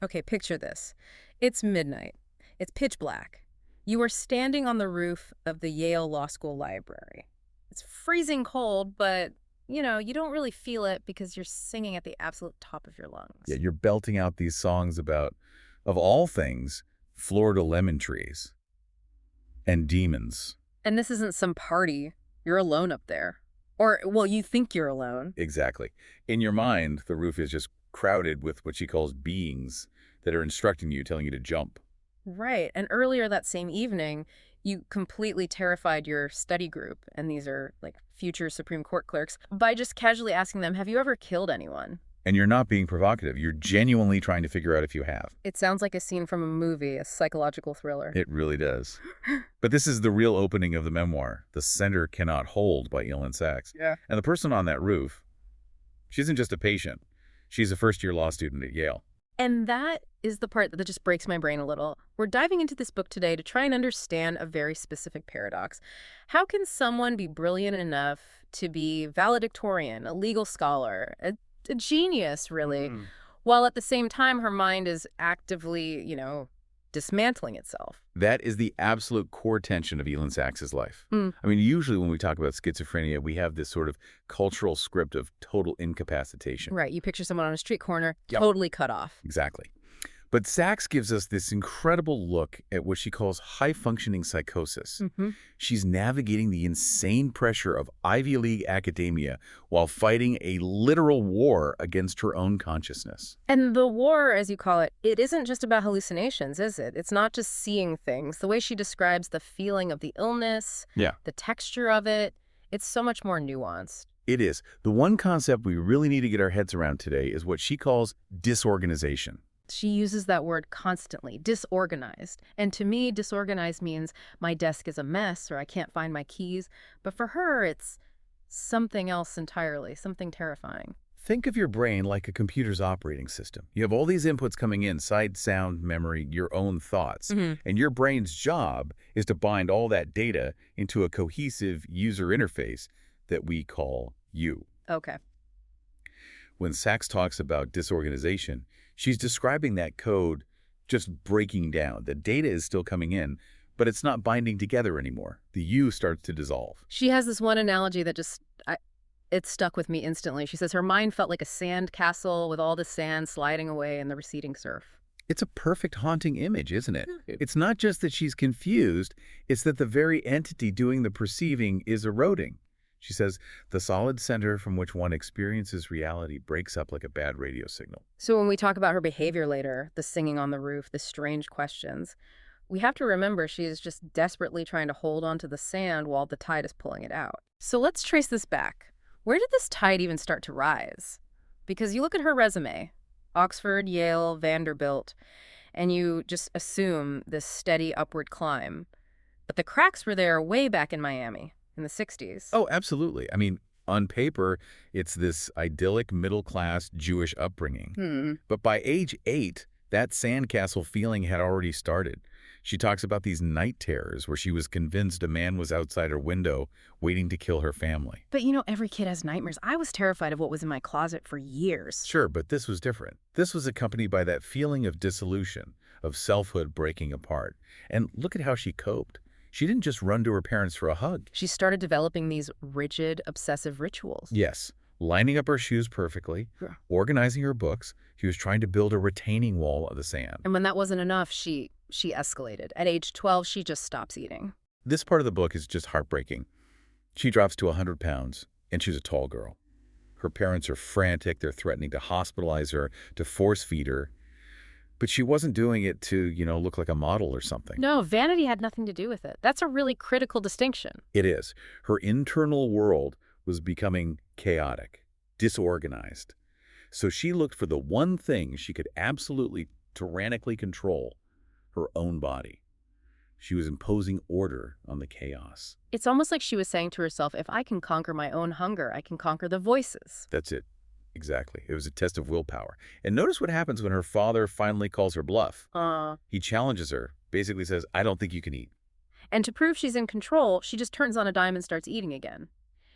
Okay, picture this. It's midnight. It's pitch black. You are standing on the roof of the Yale Law School library. It's freezing cold, but, you don't really feel it because you're singing at the absolute top of your lungs. Yeah, you're belting out these songs about, of all things, Florida lemon trees and demons. And this isn't some party. You're alone up there. Or, well, you think you're alone. Exactly. In your mind, the roof is just crowded with what she calls beings that are instructing you, telling you to jump. Right. And earlier that same evening, you completely terrified your study group, and these are like future Supreme Court clerks, by just casually asking them, have you ever killed anyone? And you're not being provocative. You're genuinely trying to figure out if you have. It sounds like a scene from a movie, a psychological thriller. It really does. But this is the real opening of the memoir, The Center Cannot Hold by Elyn Saks. Yeah. And the person on that roof, she isn't just a patient. She's a first-year law student at Yale. And that is the part that just breaks my brain a little. We're diving into this book today to try and understand a very specific paradox. How can someone be brilliant enough to be valedictorian, a legal scholar, a genius, really, while at the same time her mind is actively, dismantling itself? That is the absolute core tension of Elyn Saks' life. I mean, usually when we talk about schizophrenia, we have this sort of cultural script of total incapacitation. Right. You picture someone on a street corner, totally cut off. Exactly. But Saks gives us this incredible look at what she calls high-functioning psychosis. She's navigating the insane pressure of Ivy League academia while fighting a literal war against her own consciousness. And the war, as you call it, it isn't just about hallucinations, is it? It's not just seeing things. The way she describes the feeling of the illness, the texture of it, it's so much more nuanced. It is. The one concept we really need to get our heads around today is what she calls disorganization. She uses that word constantly, disorganized. And to me, disorganized means my desk is a mess or I can't find my keys. But for her, it's something else entirely, something terrifying. Think of your brain like a computer's operating system. You have all these inputs coming in, sight, sound, memory, your own thoughts. And your brain's job is to bind all that data into a cohesive user interface that we call you. Okay. When Saks talks about disorganization, she's describing that code just breaking down. The data is still coming in, but it's not binding together anymore. The you starts to dissolve. She has this one analogy that it stuck with me instantly. She says her mind felt like a sand castle with all the sand sliding away in the receding surf. It's a perfect haunting image, isn't it? It's not just that she's confused, it's that the very entity doing the perceiving is eroding. She says, the solid center from which one experiences reality breaks up like a bad radio signal. So when we talk about her behavior later, the singing on the roof, the strange questions, we have to remember she is just desperately trying to hold on to the sand while the tide is pulling it out. So let's trace this back. Where did this tide even start to rise? Because you look at her resume, Oxford, Yale, Vanderbilt, and you just assume this steady upward climb. But the cracks were there way back in Miami. In the 60s. Oh, absolutely. I mean, on paper, it's this idyllic middle-class Jewish upbringing. But by age 8, that sandcastle feeling had already started. She talks about these night terrors where she was convinced a man was outside her window waiting to kill her family. But every kid has nightmares. I was terrified of what was in my closet for years. Sure, but this was different. This was accompanied by that feeling of dissolution, of selfhood breaking apart. And look at how she coped. She didn't just run to her parents for a hug. She started developing these rigid, obsessive rituals. Yes, lining up her shoes perfectly, organizing her books. She was trying to build a retaining wall of the sand. And when that wasn't enough, she escalated. At age 12, she just stops eating. This part of the book is just heartbreaking. She drops to 100 pounds, and she's a tall girl. Her parents are frantic. They're threatening to hospitalize her, to force feed her. But she wasn't doing it to, look like a model or something. No, vanity had nothing to do with it. That's a really critical distinction. It is. Her internal world was becoming chaotic, disorganized. So she looked for the one thing she could absolutely tyrannically control, her own body. She was imposing order on the chaos. It's almost like she was saying to herself, if I can conquer my own hunger, I can conquer the voices. That's it. Exactly. It was a test of willpower. And notice what happens when her father finally calls her bluff. He challenges her, basically says, I don't think you can eat. And to prove she's in control, she just turns on a dime and starts eating again.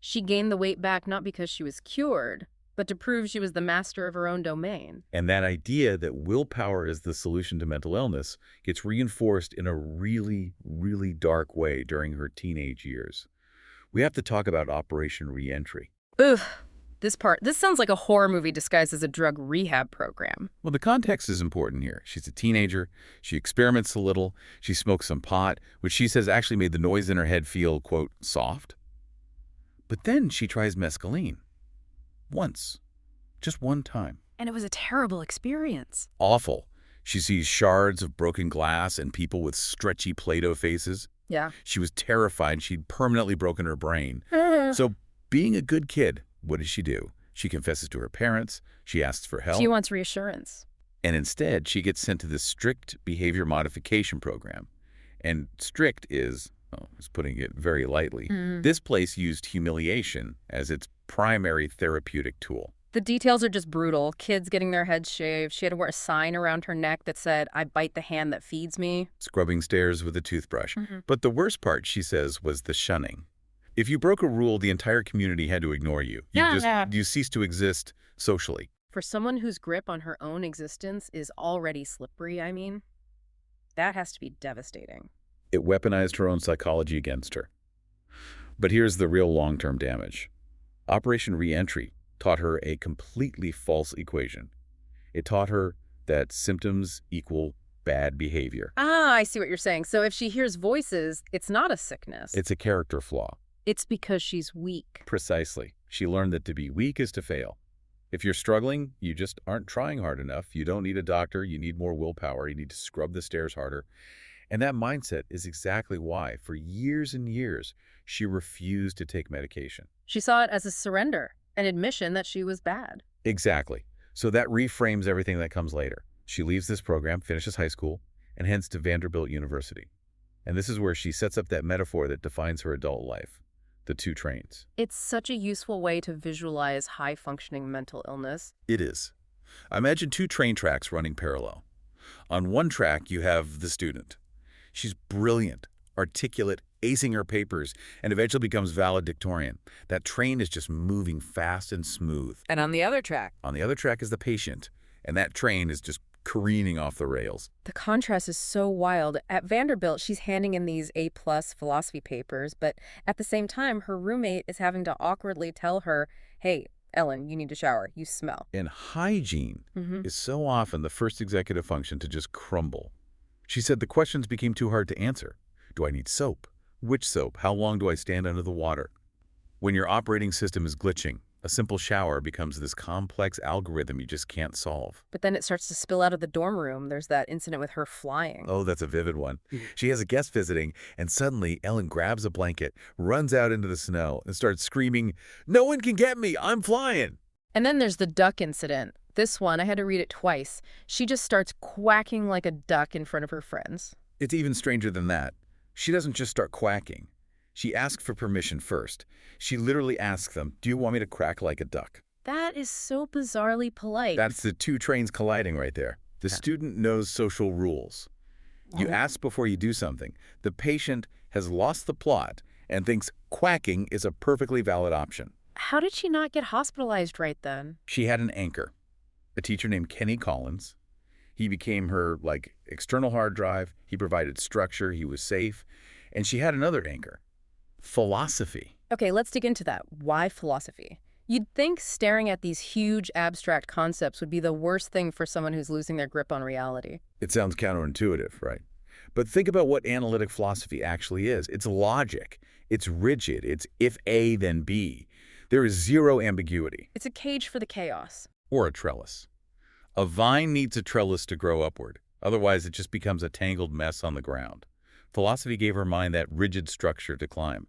She gained the weight back not because she was cured, but to prove she was the master of her own domain. And that idea that willpower is the solution to mental illness gets reinforced in a really, really dark way during her teenage years. We have to talk about Operation Reentry. Ugh. This sounds like a horror movie disguised as a drug rehab program. Well, the context is important here. She's a teenager. She experiments a little. She smokes some pot, which she says actually made the noise in her head feel, quote, soft. But then she tries mescaline. Once. Just one time. And it was a terrible experience. Awful. She sees shards of broken glass and people with stretchy Play-Doh faces. Yeah. She was terrified she'd permanently broken her brain. So being a good kid, what does she do? She confesses to her parents. She asks for help. She wants reassurance. And instead, she gets sent to this strict behavior modification program. And strict is, putting it very lightly, this place used humiliation as its primary therapeutic tool. The details are just brutal. Kids getting their heads shaved. She had to wear a sign around her neck that said, "I bite the hand that feeds me." Scrubbing stairs with a toothbrush. But the worst part, she says, was the shunning. If you broke a rule, the entire community had to ignore you. You cease to exist socially. For someone whose grip on her own existence is already slippery, I mean, that has to be devastating. It weaponized her own psychology against her. But here's the real long-term damage. Operation Reentry taught her a completely false equation. It taught her that symptoms equal bad behavior. Ah, I see what you're saying. So if she hears voices, it's not a sickness. It's a character flaw. It's because she's weak. Precisely. She learned that to be weak is to fail. If you're struggling, you just aren't trying hard enough. You don't need a doctor. You need more willpower. You need to scrub the stairs harder. And that mindset is exactly why, for years and years, she refused to take medication. She saw it as a surrender, an admission that she was bad. Exactly. So that reframes everything that comes later. She leaves this program, finishes high school, and heads to Vanderbilt University. And this is where she sets up that metaphor that defines her adult life. The two trains. It's such a useful way to visualize high-functioning mental illness. It is. Imagine two train tracks running parallel. On one track, you have the student. She's brilliant, articulate, acing her papers, and eventually becomes valedictorian. That train is just moving fast and smooth. And on the other track? On the other track is the patient, and that train is just careening off the rails. The contrast is so wild. At Vanderbilt, she's handing in these A+ philosophy papers, but at the same time, her roommate is having to awkwardly tell her, "Hey, Elyn, you need to shower. You smell." And hygiene is so often the first executive function to just crumble. She said the questions became too hard to answer. Do I need soap? Which soap? How long do I stand under the water? When your operating system is glitching, a simple shower becomes this complex algorithm you just can't solve. But then it starts to spill out of the dorm room. There's that incident with her flying. Oh, that's a vivid one. She has a guest visiting, and suddenly Elyn grabs a blanket, runs out into the snow, and starts screaming, "No one can get me! I'm flying!" And then there's the duck incident. This one, I had to read it twice. She just starts quacking like a duck in front of her friends. It's even stranger than that. She doesn't just start quacking. She asks for permission first. She literally asks them, "Do you want me to quack like a duck?" That is so bizarrely polite. That's the two trains colliding right there. The student knows social rules. You ask before you do something. The patient has lost the plot and thinks quacking is a perfectly valid option. How did she not get hospitalized right then? She had an anchor, a teacher named Kenny Collins. He became her, external hard drive. He provided structure. He was safe. And she had another anchor, philosophy. Okay, let's dig into that. Why philosophy? You'd think staring at these huge abstract concepts would be the worst thing for someone who's losing their grip on reality. It sounds counterintuitive, right? But think about what analytic philosophy actually is. It's logic. It's rigid. It's if A, then B. There is zero ambiguity. It's a cage for the chaos. Or a trellis. A vine needs a trellis to grow upward. Otherwise, it just becomes a tangled mess on the ground. Philosophy gave her mind that rigid structure to climb.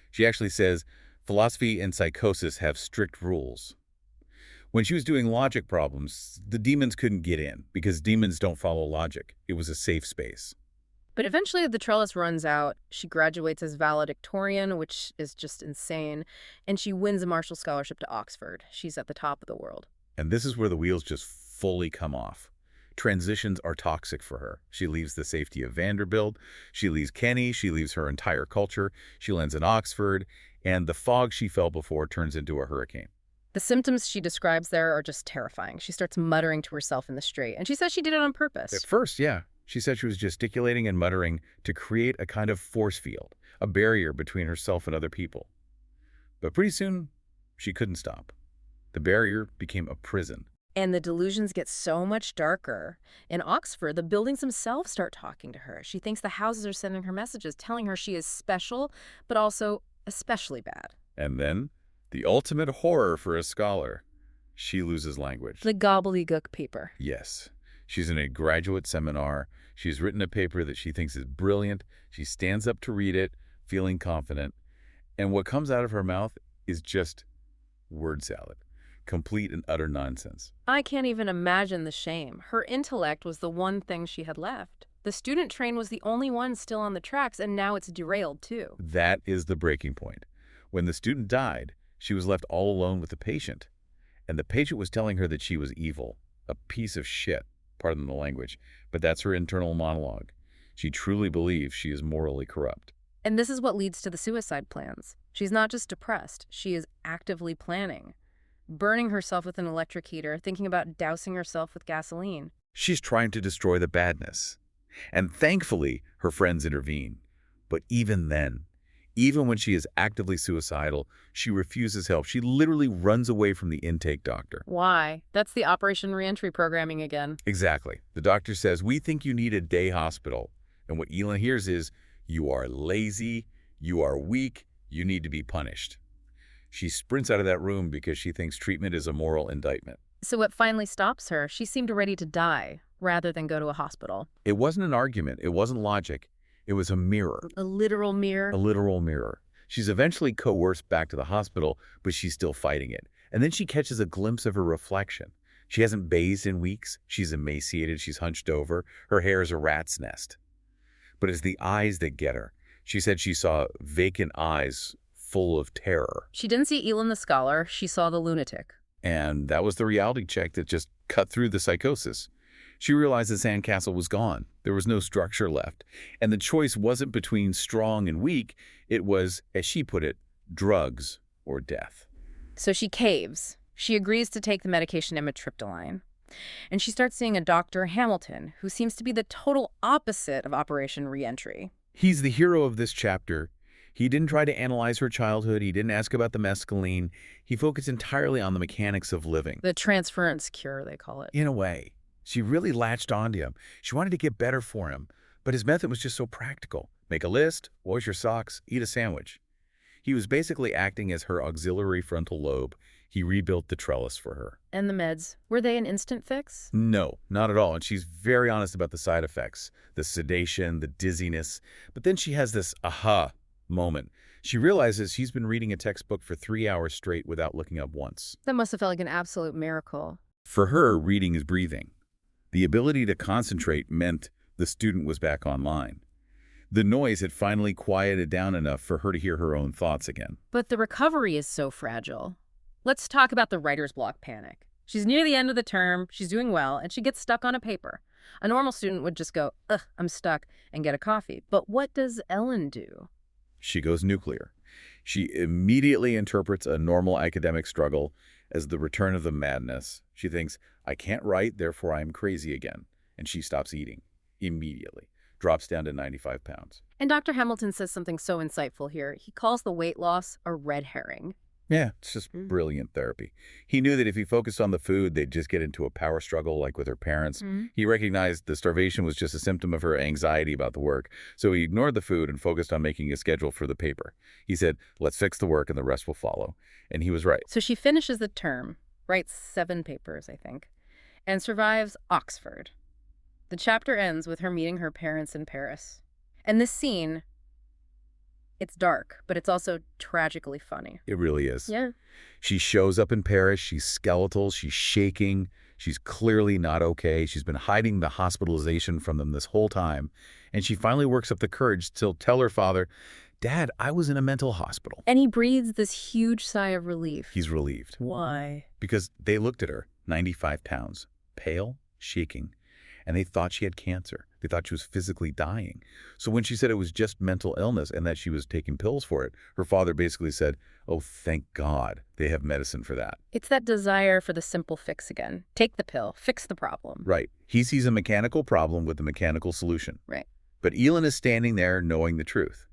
She actually says, philosophy and psychosis have strict rules. When she was doing logic problems, the demons couldn't get in because demons don't follow logic. It was a safe space. But eventually the trellis runs out. She graduates as valedictorian, which is just insane, and she wins a Marshall Scholarship to Oxford. She's at the top of the world. And this is where the wheels just fully come off. Transitions are toxic for her. She leaves the safety of Vanderbilt. She leaves Kenny. She leaves her entire culture. She lands in Oxford. And the fog she felt before turns into a hurricane. The symptoms she describes there are just terrifying. She starts muttering to herself in the street, and she says she did it on purpose. At first, yeah. She said she was gesticulating and muttering to create a kind of force field, a barrier between herself and other people. But pretty soon, she couldn't stop. The barrier became a prison. And the delusions get so much darker. In Oxford, the buildings themselves start talking to her. She thinks the houses are sending her messages, telling her she is special, but also especially bad. And then, the ultimate horror for a scholar, she loses language. The gobbledygook paper. Yes. She's in a graduate seminar. She's written a paper that she thinks is brilliant. She stands up to read it, feeling confident. And what comes out of her mouth is just word salad. Complete and utter nonsense. I can't even imagine the shame. Her intellect was the one thing she had left. The student train was the only one still on the tracks, and now it's derailed, too. That is the breaking point. When the student died, she was left all alone with the patient. And the patient was telling her that she was evil, a piece of shit, pardon the language, but that's her internal monologue. She truly believes she is morally corrupt. And this is what leads to the suicide plans. She's not just depressed, she is actively planning. Burning herself with an electric heater, thinking about dousing herself with gasoline. She's trying to destroy the badness. And thankfully, her friends intervene. But even then, even when she is actively suicidal, she refuses help. She literally runs away from the intake doctor. Why? That's the Operation Reentry programming again. Exactly. The doctor says, we think you need a day hospital. And what Elyn hears is, you are lazy, you are weak, you need to be punished. She sprints out of that room because she thinks treatment is a moral indictment. So what finally stops her? She seemed ready to die, rather than go to a hospital. It wasn't an argument. It wasn't logic. It was a mirror. A literal mirror? A literal mirror. She's eventually coerced back to the hospital, but she's still fighting it. And then she catches a glimpse of her reflection. She hasn't bathed in weeks. She's emaciated. She's hunched over. Her hair is a rat's nest. But it's the eyes that get her. She said she saw vacant eyes full of terror. She didn't see Elyn the scholar. She saw the lunatic. And that was the reality check that just cut through the psychosis. She realized the sandcastle was gone. There was no structure left. And the choice wasn't between strong and weak. It was, as she put it, drugs or death. So she caves. She agrees to take the medication amitriptyline. And she starts seeing a Dr. Hamilton, who seems to be the total opposite of Operation Reentry. He's the hero of this chapter. He didn't try to analyze her childhood. He didn't ask about the mescaline. He focused entirely on the mechanics of living. The transference cure, they call it. In a way. She really latched onto him. She wanted to get better for him. But his method was just so practical. Make a list, wash your socks, eat a sandwich. He was basically acting as her auxiliary frontal lobe. He rebuilt the trellis for her. And the meds, were they an instant fix? No, not at all. And she's very honest about the side effects, the sedation, the dizziness. But then she has this aha moment. She realizes she's been reading a textbook for 3 hours straight without looking up once. That must have felt like an absolute miracle. For her, reading is breathing. The ability to concentrate meant the student was back online. The noise had finally quieted down enough for her to hear her own thoughts again. But the recovery is so fragile. Let's talk about the writer's block panic. She's near the end of the term, she's doing well, and she gets stuck on a paper. A normal student would just go, ugh, I'm stuck, and get a coffee. But what does Elyn do? She goes nuclear. She immediately interprets a normal academic struggle as the return of the madness. She thinks, I can't write, therefore I'm crazy again. And she stops eating immediately, drops down to 95 pounds. And Dr. Hamilton says something so insightful here. He calls the weight loss a red herring. Yeah, it's just brilliant therapy. He knew that if he focused on the food, they'd just get into a power struggle like with her parents. He recognized the starvation was just a symptom of her anxiety about the work, so he ignored the food and focused on making a schedule for the paper. He said, let's fix the work and the rest will follow. And he was right. So she finishes the term, writes 7 papers, I think, and survives Oxford. The chapter ends with her meeting her parents in Paris. And this scene, it's dark, but it's also tragically funny. It really is. Yeah. She shows up in Paris. She's skeletal. She's shaking. She's clearly not okay. She's been hiding the hospitalization from them this whole time. And she finally works up the courage to tell her father, Dad, I was in a mental hospital. And he breathes this huge sigh of relief. He's relieved. Why? Because they looked at her, 95 pounds, pale, shaking. and they thought she had cancer. They thought she was physically dying. So when she said it was just mental illness and that she was taking pills for it, her father basically said, oh, thank God they have medicine for that. It's that desire for the simple fix again. Take the pill, fix the problem. Right. He sees a mechanical problem with a mechanical solution. Right. But Elyn is standing there knowing the truth.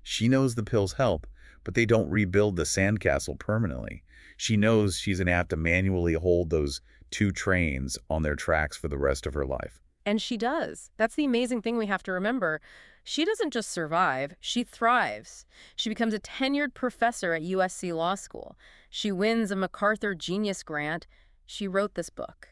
She knows the pills help, but they don't rebuild the sandcastle permanently. She knows she's going to have to manually hold those two trains on their tracks for the rest of her life. And she does. That's the amazing thing we have to remember. She doesn't just survive, she thrives. She becomes a tenured professor at USC Law School. She wins a MacArthur Genius Grant. She wrote this book.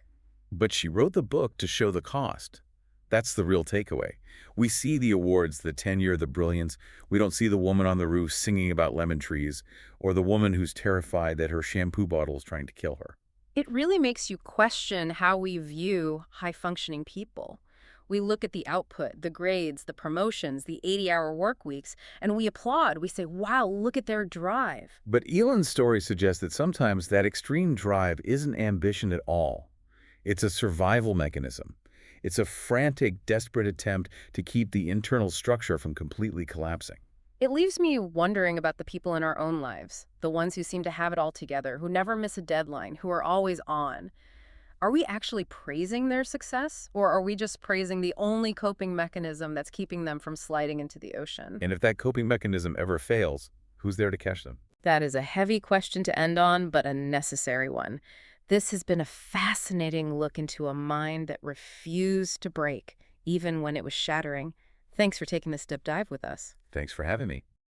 But she wrote the book to show the cost. That's the real takeaway. We see the awards, the tenure, the brilliance. We don't see the woman on the roof singing about lemon trees, or the woman who's terrified that her shampoo bottle is trying to kill her. It really makes you question how we view high-functioning people. We look at the output, the grades, the promotions, the 80-hour work weeks, and we applaud. We say, wow, look at their drive. But Elyn's story suggests that sometimes that extreme drive isn't ambition at all. It's a survival mechanism. It's a frantic, desperate attempt to keep the internal structure from completely collapsing. It leaves me wondering about the people in our own lives, the ones who seem to have it all together, who never miss a deadline, who are always on. Are we actually praising their success, or are we just praising the only coping mechanism that's keeping them from sliding into the ocean? And if that coping mechanism ever fails, who's there to catch them? That is a heavy question to end on, but a necessary one. This has been a fascinating look into a mind that refused to break, even when it was shattering. Thanks for taking this deep dive with us. Thanks for having me.